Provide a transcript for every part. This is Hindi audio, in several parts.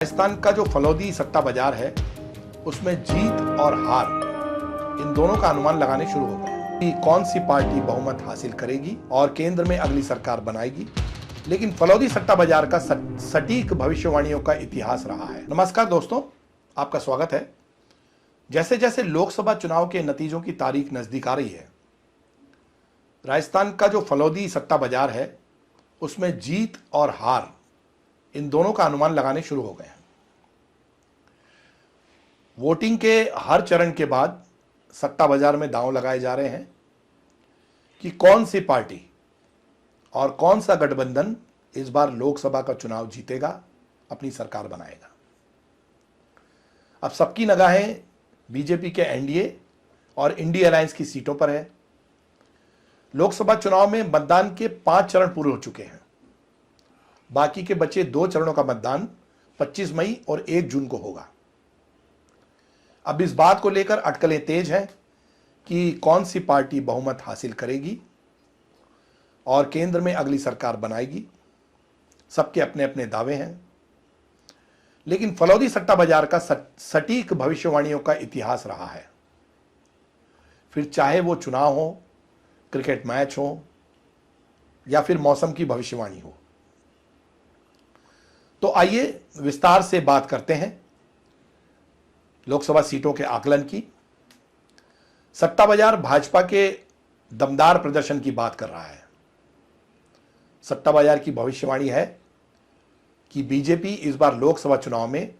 राजस्थान का जो फलौदी सट्टा बाजार है उसमें जीत और हार इन दोनों का अनुमान लगाने शुरू हो गए कि कौन सी पार्टी बहुमत हासिल करेगी और केंद्र में अगली सरकार बनाएगी। लेकिन फलौदी सट्टा बाजार का सटीक भविष्यवाणियों का इतिहास रहा है। नमस्कार दोस्तों, आपका स्वागत है। जैसे जैसे लोकसभा चुनाव के नतीजों की तारीख नजदीक आ रही है, राजस्थान का जो फलौदी सट्टा बाजार है उसमें जीत और हार इन दोनों का अनुमान लगाने शुरू हो गए हैं। वोटिंग के हर चरण के बाद सट्टा बाजार में दांव लगाए जा रहे हैं कि कौन सी पार्टी और कौन सा गठबंधन इस बार लोकसभा का चुनाव जीतेगा, अपनी सरकार बनाएगा। अब सबकी निगाहें बीजेपी के एनडीए और इंडिया अलायंस की सीटों पर है। लोकसभा चुनाव में मतदान के 5 चरण पूरे हो चुके हैं। बाकी के बचे 2 चरणों का मतदान 25 मई और 1 जून को होगा। अब इस बात को लेकर अटकलें तेज हैं कि कौन सी पार्टी बहुमत हासिल करेगी और केंद्र में अगली सरकार बनाएगी। सबके अपने अपने दावे हैं, लेकिन फलौदी सट्टा बाजार का सटीक भविष्यवाणियों का इतिहास रहा है। फिर चाहे वो चुनाव हो, क्रिकेट मैच हो या फिर मौसम की भविष्यवाणी हो। तो आइए विस्तार से बात करते हैं लोकसभा सीटों के आकलन की। सट्टा बाजार भाजपा के दमदार प्रदर्शन की बात कर रहा है। सट्टा बाजार की भविष्यवाणी है कि बीजेपी इस बार लोकसभा चुनाव में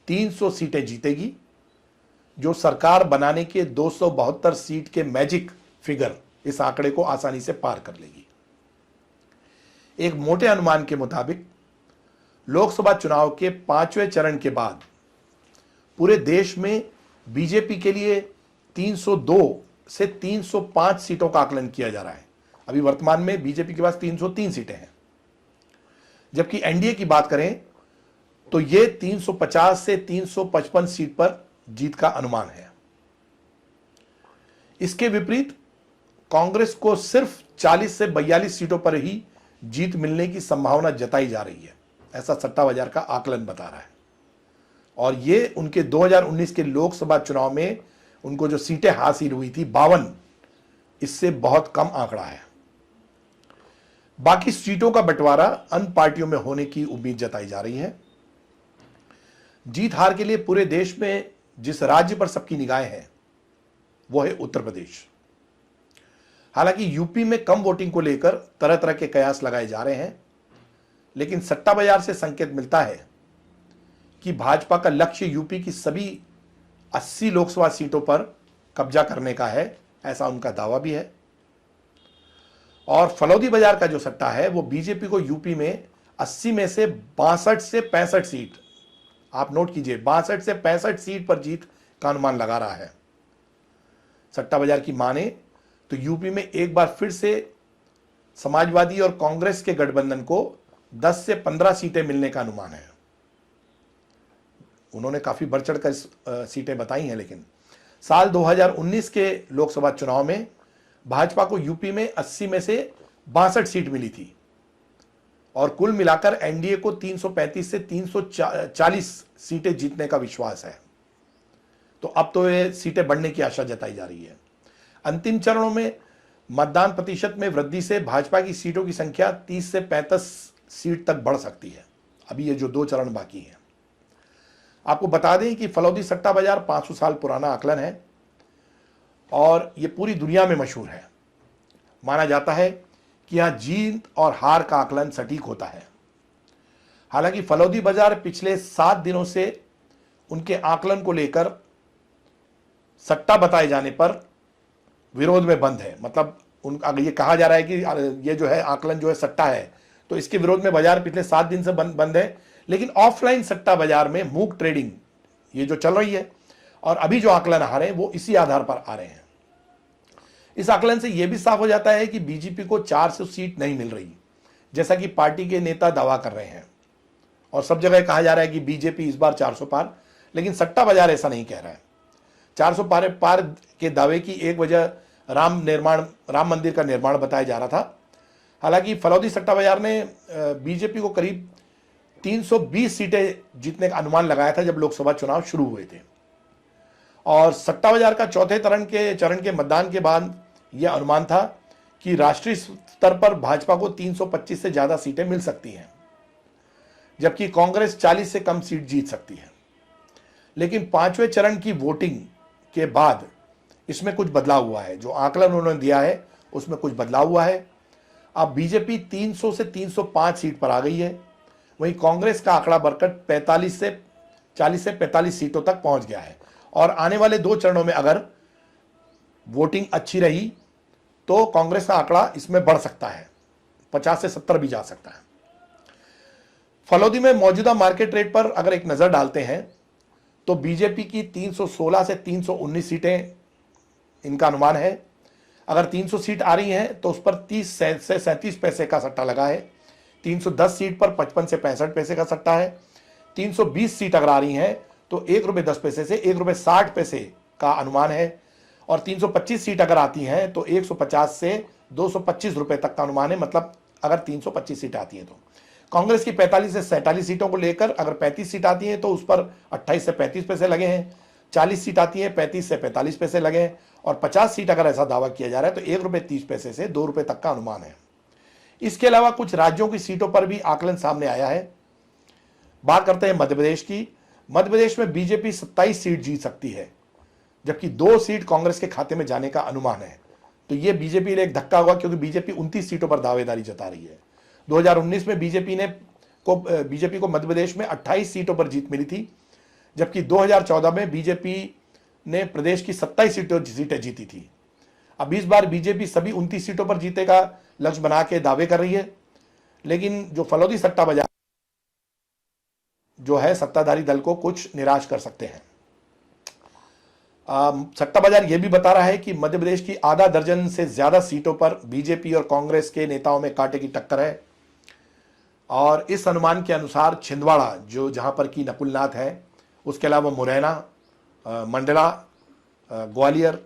300 सीटें जीतेगी, जो सरकार बनाने के 272 सीट के मैजिक फिगर इस आंकड़े को आसानी से पार कर लेगी। एक मोटे अनुमान के मुताबिक लोकसभा चुनाव के 5वें चरण के बाद पूरे देश में बीजेपी के लिए 302 से 305 सीटों का आकलन किया जा रहा है। अभी वर्तमान में बीजेपी के पास 303 सीटें हैं, जबकि एनडीए की बात करें तो यह 350 से 355 सीट पर जीत का अनुमान है। इसके विपरीत कांग्रेस को सिर्फ 40 से 42 सीटों पर ही जीत मिलने की संभावना जताई जा रही है, ऐसा सट्टा बाजार का आकलन बता रहा है। और ये उनके 2019 के लोकसभा चुनाव में उनको जो सीटें हासिल हुई थी 52, इससे बहुत कम आंकड़ा है। बाकी सीटों का बंटवारा अन्य पार्टियों में होने की उम्मीद जताई जा रही है। जीत हार के लिए पूरे देश में जिस राज्य पर सबकी निगाहें हैं वो है उत्तर प्रदेश। हालांकि यूपी में कम वोटिंग को लेकर तरह तरह के कयास लगाए जा रहे हैं, लेकिन सट्टा बाजार से संकेत मिलता है कि भाजपा का लक्ष्य यूपी की सभी 80 लोकसभा सीटों पर कब्जा करने का है, ऐसा उनका दावा भी है। और फलौदी बाजार का जो सट्टा है वो बीजेपी को यूपी में 80 में से 62 से 65 सीट, आप नोट कीजिए, 62 से 65 सीट पर जीत का अनुमान लगा रहा है। सट्टा बाजार की माने तो यूपी में एक बार फिर से समाजवादी और कांग्रेस के गठबंधन को 10 से 15 सीटें मिलने का अनुमान है। उन्होंने काफी बढ़ चढ़कर सीटें बताई हैं, लेकिन साल 2019 के लोकसभा चुनाव में भाजपा को यूपी में 80 में से 62 सीट मिली थी और कुल मिलाकर एनडीए को 335 से 340 सीटें जीतने का विश्वास है। तो अब तो ये सीटें बढ़ने की आशा जताई जा रही है। अंतिम चरणों में मतदान प्रतिशत में वृद्धि से भाजपा की सीटों की संख्या 30 से 35 सीट तक बढ़ सकती है। अभी ये जो 2 चरण बाकी हैं। आपको बता दें कि फलौदी सट्टा बाजार 500 साल पुराना आकलन है और ये पूरी दुनिया में मशहूर है। माना जाता है कि यहां जीत और हार का आकलन सटीक होता है। हालांकि फलौदी बाजार पिछले 7 दिनों से उनके आकलन को लेकर सट्टा बताए जाने पर विरोध में बंद है। मतलब उनका ये कहा जा रहा है कि ये जो है आकलन जो है सट्टा है, तो इसके विरोध में बाजार पिछले 7 दिन से बंद है। लेकिन ऑफलाइन सट्टा बाजार में मूक ट्रेडिंग ये जो चल रही है और अभी जो आकलन आ रहे हैं वो इसी आधार पर आ रहे हैं। इस आकलन से यह भी साफ हो जाता है कि बीजेपी को 400 सीट नहीं मिल रही, जैसा कि पार्टी के नेता दावा कर रहे हैं। और सब जगह कहा जा रहा है कि बीजेपी इस बार 400 पार, लेकिन सट्टा बाजार ऐसा नहीं कह रहा है। 400 पार के दावे की एक वजह राम मंदिर का निर्माण बताया जा रहा था। हालांकि फलौदी सट्टा बाजार ने बीजेपी को करीब 320 सीटें जीतने का अनुमान लगाया था जब लोकसभा चुनाव शुरू हुए थे। और सट्टा बाजार का चौथे चरण के मतदान के बाद यह अनुमान था कि राष्ट्रीय स्तर पर भाजपा को 325 से ज्यादा सीटें मिल सकती हैं, जबकि कांग्रेस 40 से कम सीट जीत सकती है। लेकिन पांचवें चरण की वोटिंग के बाद इसमें कुछ बदलाव हुआ है। जो आंकलन उन्होंने दिया है उसमें कुछ बदलाव हुआ है। अब बीजेपी 300 से 305 सीट पर आ गई है, वहीं कांग्रेस का आंकड़ा बढ़कर 40 से 45 सीटों तक पहुंच गया है। और आने वाले 2 चरणों में अगर वोटिंग अच्छी रही तो कांग्रेस का आंकड़ा इसमें बढ़ सकता है, 50 से 70 भी जा सकता है। फलौदी में मौजूदा मार्केट रेट पर अगर एक नजर डालते हैं तो बीजेपी की 316 से 319 सीटें इनका अनुमान है। अगर 300 सीट आ रही हैं तो उस पर 30 से 37 पैसे का सट्टा लगा है। 310 सीट पर 55 से 65 पैसे का सट्टा है। 320 सीट अगर आ रही हैं तो ₹1.10 से ₹1.60 का अनुमान है। और 325 सीट अगर आती हैं तो 150 से ₹225 तक का अनुमान है, मतलब अगर 325 सीट आती हैं तो। कांग्रेस की 45 से 47 सीटों को लेकर अगर 35 सीट आती हैं तो उस पर 28 से 35 पैसे लगे हैं। 40 सीट आती है 35 से 45 पैसे लगे हैं। और 50 सीट अगर ऐसा दावा किया जा रहा है तो ₹1.30 से ₹2 तक का अनुमान है। इसके अलावा कुछ राज्यों की सीटों पर भी आकलन सामने आया है। बात करते हैं मध्य प्रदेश की। मध्य प्रदेश में बीजेपी 27 सीट जीत सकती है, जबकि 2 सीट कांग्रेस के खाते में जाने का अनुमान है। तो यह बीजेपी के लिए एक धक्का हुआ, क्योंकि बीजेपी 29 सीटों पर दावेदारी जता रही है। 2019 में बीजेपी को मध्य प्रदेश में 28 सीटों पर जीत मिली थी, जबकि 2014 में बीजेपी ने प्रदेश की 27 सीटें जीती थी। अब इस बार बीजेपी सभी 29 सीटों पर जीते का लक्ष्य बना के दावे कर रही है, लेकिन जो फलौदी सट्टा बाजार जो है सत्ताधारी दल को कुछ निराश कर सकते हैं। सट्टा बाजार यह भी बता रहा है कि मध्य प्रदेश की आधा दर्जन से ज्यादा सीटों पर बीजेपी और कांग्रेस के नेताओं में कांटे की टक्कर है। और इस अनुमान के अनुसार छिंदवाड़ा, जो जहां पर की नकुलनाथ है, उसके अलावा मुरैना, मंडला, ग्वालियर,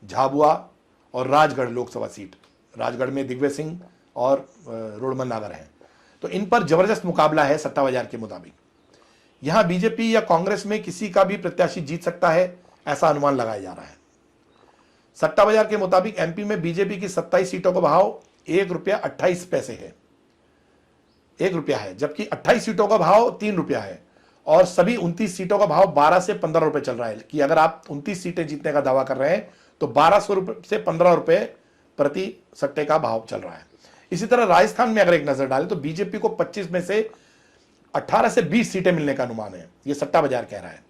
झाबुआ और राजगढ़ लोकसभा सीट, राजगढ़ में दिग्विजय सिंह और रोडमन नागर हैं, तो इन पर जबरदस्त मुकाबला है सट्टा बाजार के मुताबिक। यहां बीजेपी या कांग्रेस में किसी का भी प्रत्याशी जीत सकता है, ऐसा अनुमान लगाया जा रहा है। सट्टा बाजार के मुताबिक एमपी में बीजेपी की 27 सीटों का भाव ₹1.28 है, ₹1 है, जबकि 28 सीटों का भाव ₹3 है। और सभी 29 सीटों का भाव ₹12 से ₹15 चल रहा है, कि अगर आप 29 सीटें जीतने का दावा कर रहे हैं तो ₹1200 से ₹15 प्रति सट्टे का भाव चल रहा है। इसी तरह राजस्थान में अगर एक नजर डालें तो बीजेपी को 25 में से 18 से 20 सीटें मिलने का अनुमान है, यह सट्टा बाजार कह रहा है।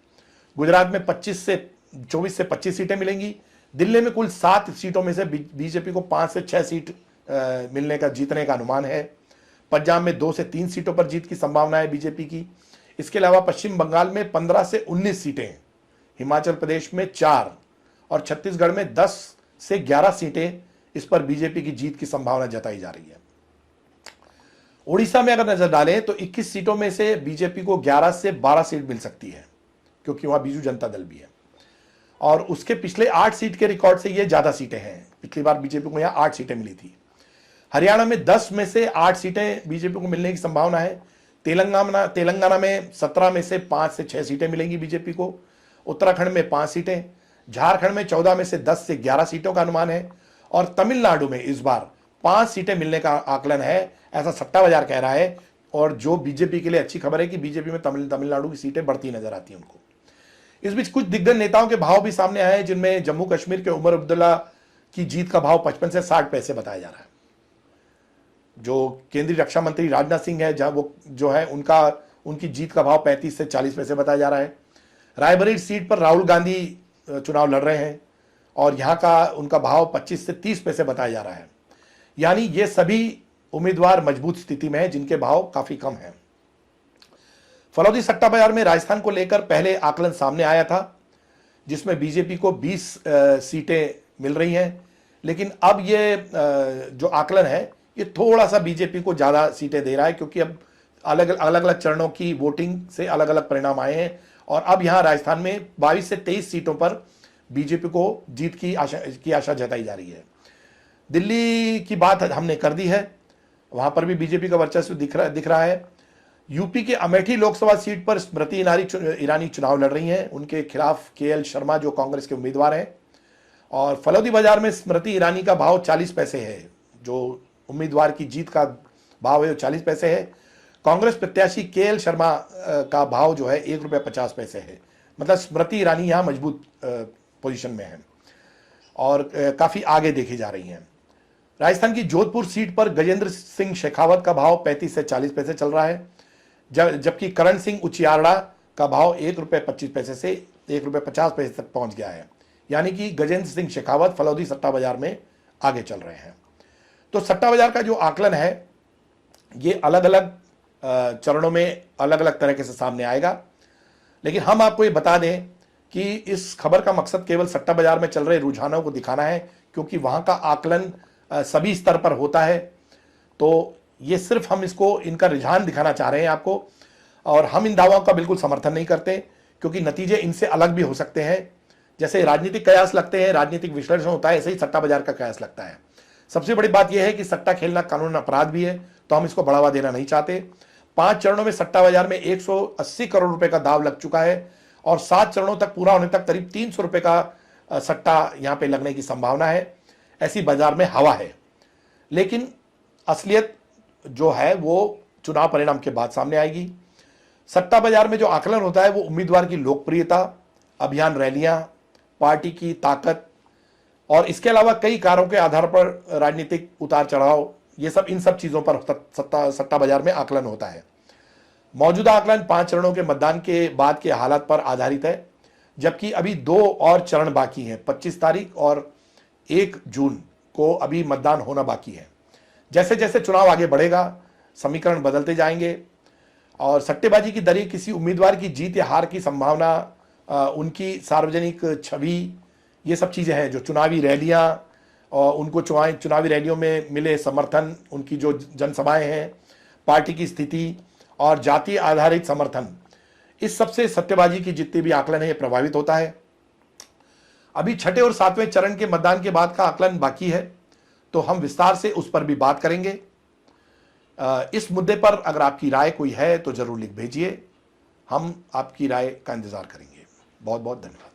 गुजरात में 24 से 25 सीटें मिलेंगी। दिल्ली में कुल 7 सीटों में से बीजेपी को 5 से 6 सीट जीतने का अनुमान है। पंजाब में 2 से 3 सीटों पर जीत की संभावना है बीजेपी की। इसके अलावा पश्चिम बंगाल में 15 से 19 सीटें, हिमाचल प्रदेश में 4 और छत्तीसगढ़ में 10 से 11 सीटें, इस पर बीजेपी की जीत की संभावना जताई जा रही है। उड़ीसा में अगर नजर डालें तो 21 सीटों में से बीजेपी को 11 से 12 सीट मिल सकती है, क्योंकि वहां बीजू जनता दल भी है। और उसके पिछले 8 सीट के रिकॉर्ड से ये ज्यादा सीटें हैं। पिछली बार बीजेपी को यहां 8 सीटें मिली थी। हरियाणा में 10 में से 8 सीटें बीजेपी को मिलने की संभावना है। तेलंगाना में 17 में से 5 से 6 सीटें मिलेंगी बीजेपी को। उत्तराखंड में 5 सीटें, झारखंड में 14 में से 10 से 11 सीटों का अनुमान है। और तमिलनाडु में इस बार 5 सीटें मिलने का आकलन है, ऐसा सट्टा बाजार कह रहा है। और जो बीजेपी के लिए अच्छी खबर है कि बीजेपी में तमिलनाडु की सीटें बढ़ती नजर आती हैं उनको। इस बीच कुछ दिग्गज नेताओं के भाव भी सामने आए हैं, जिनमें जम्मू कश्मीर के उमर अब्दुल्ला की जीत का भाव 55 से 60 पैसे बताया जा रहा है। जो केंद्रीय रक्षा मंत्री राजनाथ सिंह है, जहां वो जो है उनकी जीत का भाव 35 से 40 पैसे बताया जा रहा है। रायबरेली सीट पर राहुल गांधी चुनाव लड़ रहे हैं और यहां का उनका भाव 25 से 30 पैसे बताया जा रहा है। यानी ये सभी उम्मीदवार मजबूत स्थिति में हैं, जिनके भाव काफी कम हैं। फलौदी सट्टा बाजार में राजस्थान को लेकर पहले आकलन सामने आया था, जिसमें बीजेपी को 20 सीटें मिल रही हैं, लेकिन अब ये जो आकलन है ये थोड़ा सा बीजेपी को ज्यादा सीटें दे रहा है, क्योंकि अब अलग अलग चरणों की वोटिंग से अलग अलग परिणाम आए हैं। और अब यहां राजस्थान में 22 से 23 सीटों पर बीजेपी को जीत की आशा जताई जा रही है। दिल्ली की बात हमने कर दी है, वहां पर भी बीजेपी का वर्चस्व दिख रहा है। यूपी के अमेठी लोकसभा सीट पर स्मृति ईरानी चुनाव लड़ रही हैं। उनके खिलाफ केएल शर्मा जो कांग्रेस के उम्मीदवार हैं। और फलौदी बाजार में स्मृति ईरानी का भाव 40 पैसे है, जो उम्मीदवार की जीत का भाव है वो 40 पैसे है। कांग्रेस प्रत्याशी केएल शर्मा का भाव जो है 1 रुपये 50 पैसे है। मतलब स्मृति ईरानी यहाँ मजबूत पोजीशन में है और काफ़ी आगे देखी जा रही हैं। राजस्थान की जोधपुर सीट पर गजेंद्र सिंह शेखावत का भाव 35 से 40 पैसे चल रहा है, जबकि करण सिंह उचियारड़ा का भाव 1 रुपये 25 पैसे से 1 रुपये 50 पैसे तक पहुंच गया है। यानी कि गजेंद्र सिंह शेखावत फलौदी सट्टा बाजार में आगे चल रहे हैं। तो सट्टा बाजार का जो आकलन है ये अलग अलग चरणों में अलग अलग तरीके से सामने आएगा, लेकिन हम आपको ये बता दें कि इस खबर का मकसद केवल सट्टा बाजार में चल रहे रुझानों को दिखाना है, क्योंकि वहां का आकलन सभी स्तर पर होता है। तो ये सिर्फ हम इसको इनका रुझान दिखाना चाह रहे हैं आपको, और हम इन दावों का बिल्कुल समर्थन नहीं करते, क्योंकि नतीजे इनसे अलग भी हो सकते हैं। जैसे राजनीतिक कयास लगते हैं, राजनीतिक विश्लेषण होता है, ऐसे ही सट्टा बाजार का कयास लगता है। सबसे बड़ी बात यह है कि सट्टा खेलना कानून अपराध भी है, तो हम इसको बढ़ावा देना नहीं चाहते। 5 चरणों में सट्टा बाजार में 180 करोड़ रुपए का दाव लग चुका है और 7 चरणों तक पूरा होने तक करीब 300 रुपए का सट्टा यहां पे लगने की संभावना है। ऐसी बाजार में हवा है, लेकिन असलियत जो है वो चुनाव परिणाम के बाद सामने आएगी। सट्टा बाजार में जो आकलन होता है वो उम्मीदवार की लोकप्रियता, अभियान रैलियां, पार्टी की ताकत और इसके अलावा कई कारणों के आधार पर राजनीतिक उतार चढ़ाव, ये सब इन सब चीजों पर सट्टा बाजार में आकलन होता है। मौजूदा आकलन 5 चरणों के मतदान के बाद के हालात पर आधारित है, जबकि अभी 2 और चरण बाकी हैं। 25 तारीख और 1 जून को अभी मतदान होना बाकी है। जैसे जैसे चुनाव आगे बढ़ेगा समीकरण बदलते जाएंगे और सट्टेबाजी की दरें, किसी उम्मीदवार की जीत या हार की संभावना, उनकी सार्वजनिक छवि, ये सब चीज़ें हैं जो चुनावी रैलियां और उनको चुनावी रैलियों में मिले समर्थन, उनकी जो जनसभाएं हैं, पार्टी की स्थिति और जाति आधारित समर्थन, इस सबसे सट्टेबाजी की जितनी भी आकलन है ये प्रभावित होता है। अभी 6ठे और 7वें चरण के मतदान के बाद का आकलन बाकी है, तो हम विस्तार से उस पर भी बात करेंगे। इस मुद्दे पर अगर आपकी राय कोई है तो जरूर लिख भेजिए, हम आपकी राय का इंतजार करेंगे। बहुत बहुत धन्यवाद।